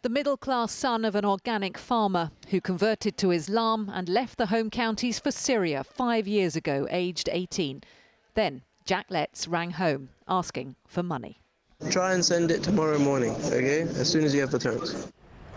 The middle-class son of an organic farmer who converted to Islam and left the home counties for Syria 5 years ago, aged 18. Then Jack Letts rang home asking for money. Try and send it tomorrow morning, okay? As soon as you have the terms.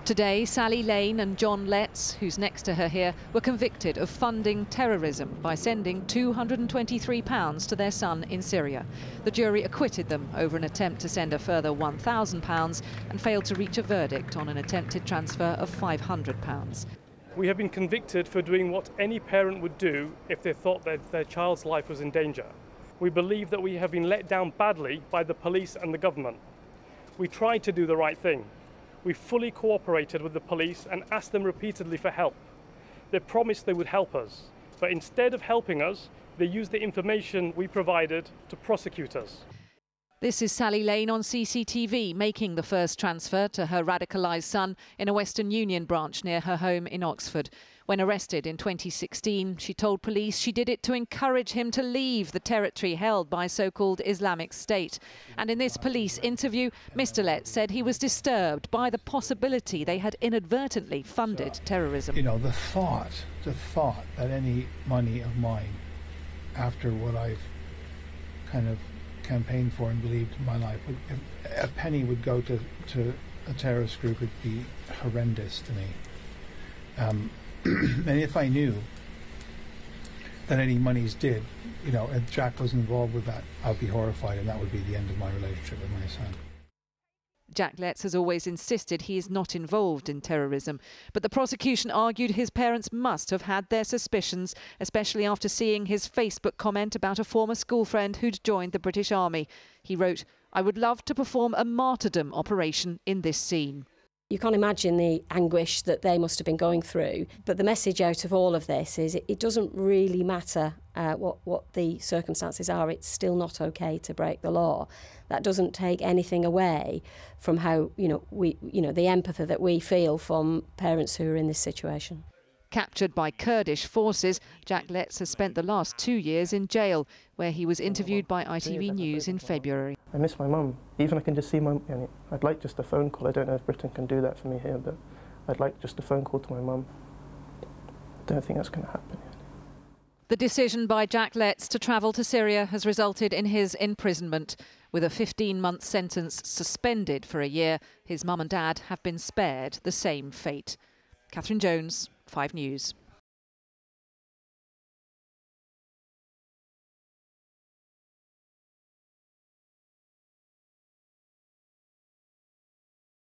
Today, Sally Lane and John Letts, who's next to her here, were convicted of funding terrorism by sending £223 to their son in Syria. The jury acquitted them over an attempt to send a further £1,000 and failed to reach a verdict on an attempted transfer of £500. We have been convicted for doing what any parent would do if they thought that their child's life was in danger. We believe that we have been let down badly by the police and the government. We tried to do the right thing. We fully cooperated with the police and asked them repeatedly for help. They promised they would help us, but instead of helping us, they used the information we provided to prosecute us. This is Sally Lane on CCTV making the first transfer to her radicalised son in a Western Union branch near her home in Oxford. When arrested in 2016, she told police she did it to encourage him to leave the territory held by so-called Islamic State. And in this police interview, Mr. Letts said he was disturbed by the possibility they had inadvertently funded terrorism. You know, the thought that any money of mine, after what I've kind of campaigned for and believed in my life, a penny would go to a terrorist group would be horrendous to me. And if I knew that any monies did, you know, if Jack was involved with that, I'd be horrified, and that would be the end of my relationship with my son. Jack Letts has always insisted he is not involved in terrorism, but the prosecution argued his parents must have had their suspicions, especially after seeing his Facebook comment about a former school friend who'd joined the British Army. He wrote, "I would love to perform a martyrdom operation in this scene." You can't imagine the anguish that they must have been going through. But the message out of all of this is it doesn't really matter what the circumstances are. It's still not okay to break the law. That doesn't take anything away from how, the empathy that we feel from parents who are in this situation. Captured by Kurdish forces, Jack Letts has spent the last 2 years in jail, where he was interviewed by ITV News in February. I miss my mum. Even I can just see my mum. I'd like just a phone call. I don't know if Britain can do that for me here, but I'd like just a phone call to my mum. I don't think that's going to happen yet. The decision by Jack Letts to travel to Syria has resulted in his imprisonment. With a 15-month sentence suspended for a year, his mum and dad have been spared the same fate. Catherine Jones, 5 News.